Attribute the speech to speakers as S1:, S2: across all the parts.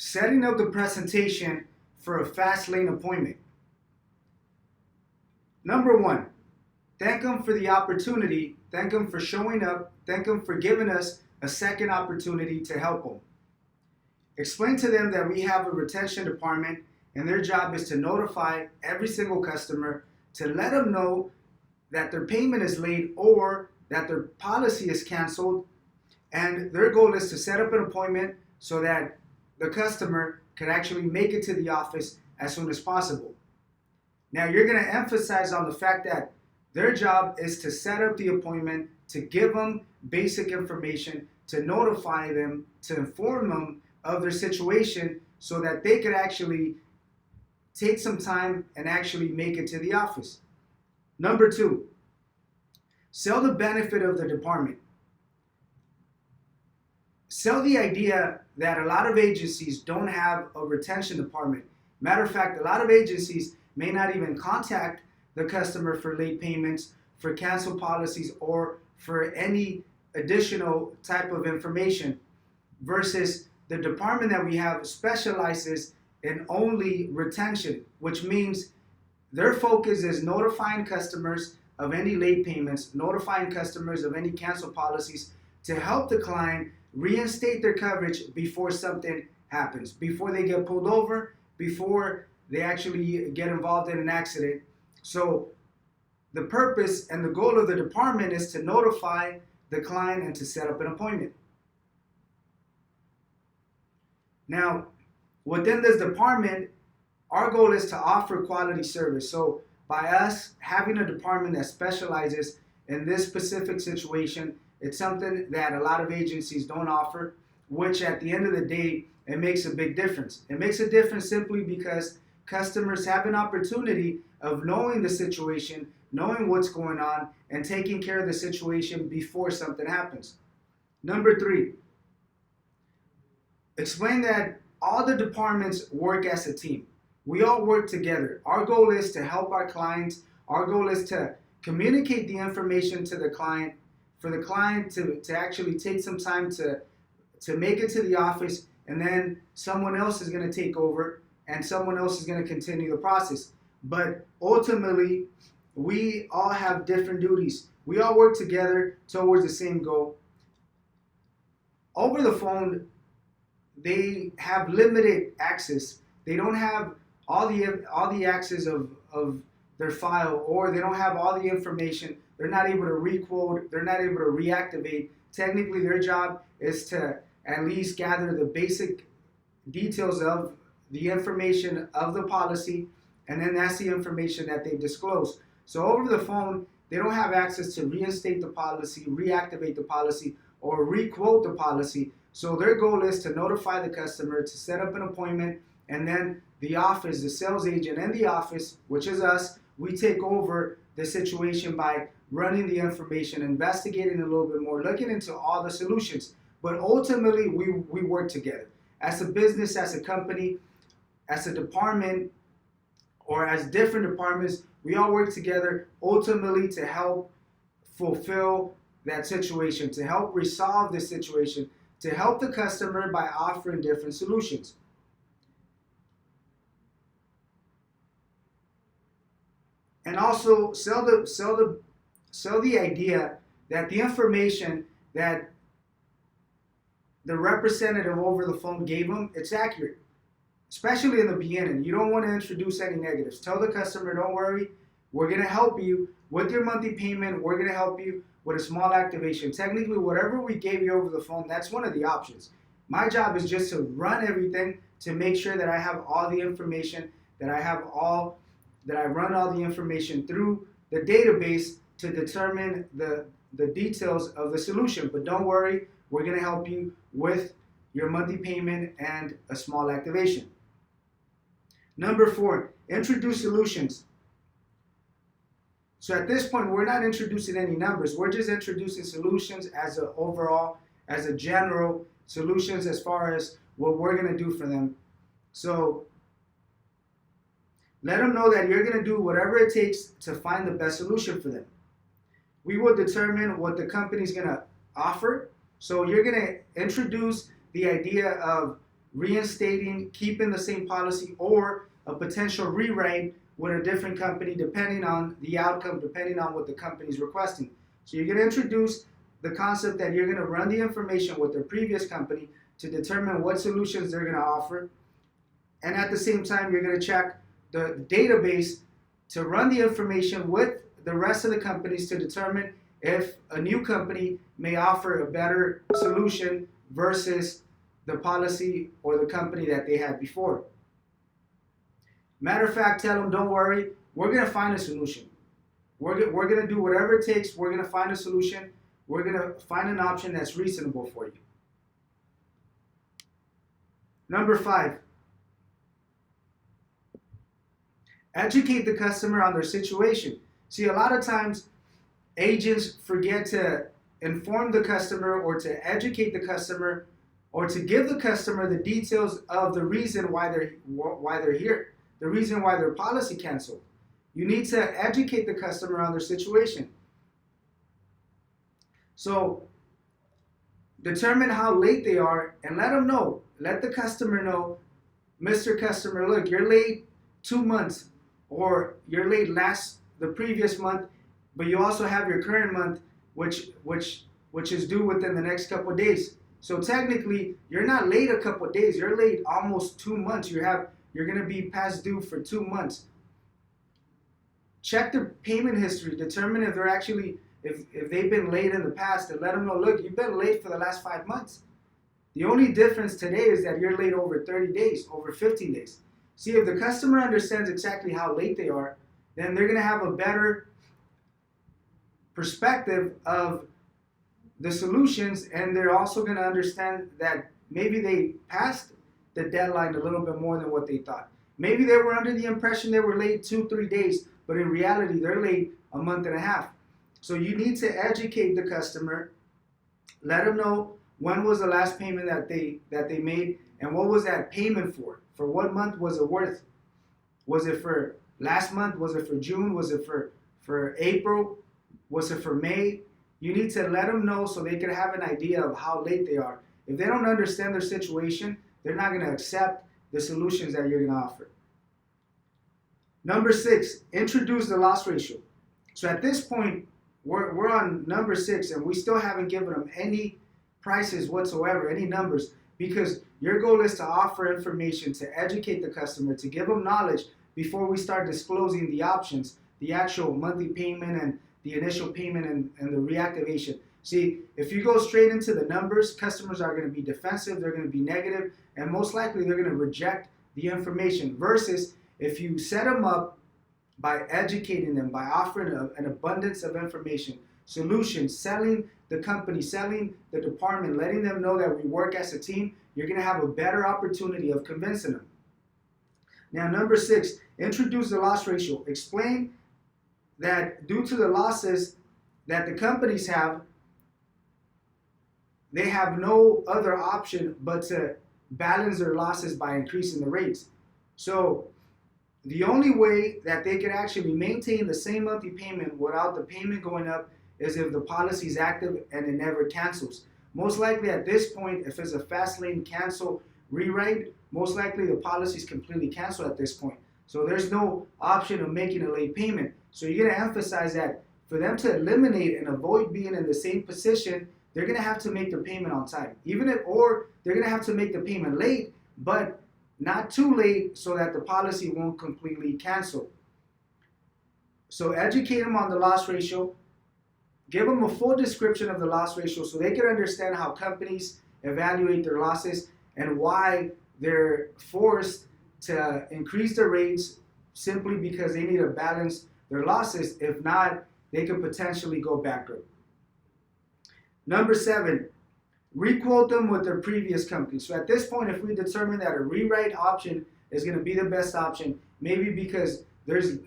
S1: Setting up the presentation for a Fastlane appointment. Number one, thank them for the opportunity. Thank them for showing up. Thank them for giving us a second opportunity to help them. Explain to them that we have a retention department and their job is to notify every single customer to let them know that their payment is late or that their policy is canceled. And their goal is to set up an appointment so that the customer can actually make it to the office as soon as possible. Now, you're going to emphasize on the fact that their job is to set up the appointment, to give them basic information, to notify them, to inform them of their situation so that they could actually take some time and actually make it to the office. Number two, sell the benefit of the department. Sell the idea that a lot of agencies don't have a retention department. Matter of fact, a lot of agencies may not even contact the customer for late payments, for cancel policies, or for any additional type of information, versus the department that we have specializes in only retention, which means their focus is notifying customers of any late payments, notifying customers of any cancel policies to help the client reinstate their coverage before something happens, before they get pulled over, before they actually get involved in an accident. So the purpose and the goal of the department is to notify the client and to set up an appointment. Now, within this department, our goal is to offer quality service. So by us having a department that specializes in this specific situation, it's something that a lot of agencies don't offer, which at the end of the day, it makes a big difference. It makes a difference simply because customers have an opportunity of knowing the situation, knowing what's going on, and taking care of the situation before something happens. Number three, explain that all the departments work as a team. We all work together. Our goal is to help our clients. Our goal is to communicate the information to the client, for the client to actually take some time to make it to the office, and then someone else is going to take over and someone else is going to continue the process. But ultimately, we all have different duties. We all work together towards the same goal. Over the phone, they have limited access. They don't have all the access of their file, or they don't have all the information. They're not able to requote. They're not able to reactivate. Technically, their job is to at least gather the basic details of the information of the policy, and then that's the information that they disclose. So over the phone, they don't have access to reinstate the policy, reactivate the policy, or requote the policy. So their goal is to notify the customer, to set up an appointment, and then the office, the sales agent in the office, which is us, we take over the situation by running the information, investigating a little bit more, looking into all the solutions. But ultimately, we work together. As a business, as a company, as a department, or as different departments, we all work together ultimately to help fulfill that situation, to help resolve the situation, to help the customer by offering different solutions. And also sell the idea that the information that the representative over the phone gave them, it's accurate. Especially in the beginning, you don't want to introduce any negatives. Tell the customer, don't worry, we're going to help you with your monthly payment. We're going to help you with a small activation. Technically, whatever we gave you over the phone, that's one of the options. My job is just to run everything, to make sure that I have all the information, that I run all the information through the database to determine the details of the solution. But don't worry, we're going to help you with your monthly payment and a small activation. Number four, introduce solutions. So at this point, we're not introducing any numbers. We're just introducing solutions as a overall, as a general solutions as far as what we're going to do for them. So let them know that you're going to do whatever it takes to find the best solution for them. We will determine what the company's going to offer. So you're going to introduce the idea of reinstating, keeping the same policy, or a potential rewrite with a different company depending on the outcome, depending on what the company is requesting. So you're going to introduce the concept that you're going to run the information with their previous company to determine what solutions they're going to offer. And at the same time, you're going to check the database to run the information with the rest of the companies to determine if a new company may offer a better solution versus the policy or the company that they had before. Matter of fact, tell them, don't worry, we're going to find a solution. We're going to do whatever it takes. We're going to find a solution. We're going to find an option that's reasonable for you. Number 5, educate the customer on their situation. See, a lot of times agents forget to inform the customer or to educate the customer or to give the customer the details of the reason why they're here, the reason why their policy canceled. You need to educate the customer on their situation. So determine how late they are and let them know. Let the customer know, Mr. Customer, look, you're late 2 months, or you're late the previous month, but you also have your current month, which is due within the next couple of days. So technically, you're not late a couple of days. You're late almost 2 months. You're going to be past due for 2 months. Check their payment history. Determine if they're actually if they've been late in the past, and let them know, look, you've been late for the last 5 months. The only difference today is that you're late over 30 days, over 15 days. See, if the customer understands exactly how late they are, then they're going to have a better perspective of the solutions, and they're also going to understand that maybe they passed the deadline a little bit more than what they thought. Maybe they were under the impression they were late 2-3 days, but in reality, they're late a month and a half. So you need to educate the customer, let them know when was the last payment that they made, and what was that payment for? For what month was it worth? Was it for last month? Was it for June? Was it for April? Was it for May? You need to let them know so they can have an idea of how late they are. If they don't understand their situation, they're not going to accept the solutions that you're going to offer. Number 6, introduce the loss ratio. So at this point, we're on number 6, and we still haven't given them any prices whatsoever, any numbers, because your goal is to offer information, to educate the customer, to give them knowledge before we start disclosing the options, the actual monthly payment and the initial payment and the reactivation. See, if you go straight into the numbers, customers are going to be defensive, they're going to be negative, and most likely they're going to reject the information, versus if you set them up by educating them, by offering an abundance of information, solutions, selling the company, selling the department, letting them know that we work as a team, you're going to have a better opportunity of convincing them. Now, number 6, introduce the loss ratio. Explain that due to the losses that the companies have, they have no other option but to balance their losses by increasing the rates. So the only way that they can actually maintain the same monthly payment without the payment going up is if the policy is active and it never cancels. Most likely at this point, if it's a Fastlane cancel rewrite, most likely the policy is completely canceled at this point. So there's no option of making a late payment. So you're going to emphasize that for them to eliminate and avoid being in the same position, they're going to have to make the payment on time. Or they're going to have to make the payment late, but not too late so that the policy won't completely cancel. So educate them on the loss ratio. Give them a full description of the loss ratio so they can understand how companies evaluate their losses and why they're forced to increase their rates simply because they need to balance their losses. If not, they could potentially go bankrupt. Number 7, requote them with their previous company. So at this point, if we determine that a rewrite option is going to be the best option, maybe because there's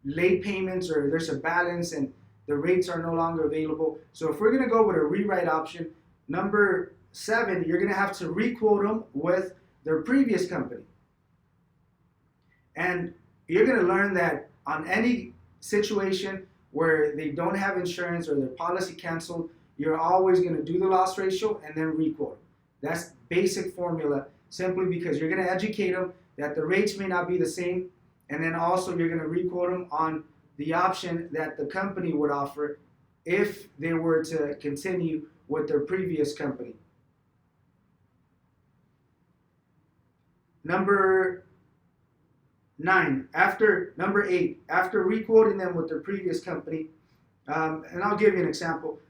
S1: late payments or there's a balance and the rates are no longer available. So if we're going to go with a rewrite option, number 7, you're going to have to requote them with their previous company. And you're going to learn that on any situation where they don't have insurance or their policy canceled, you're always going to do the loss ratio and then requote. That's basic formula simply because you're going to educate them that the rates may not be the same, and then also you're going to re-quote them on the option that the company would offer if they were to continue with their previous company. Number 8, after re-quoting them with their previous company, and I'll give you an example.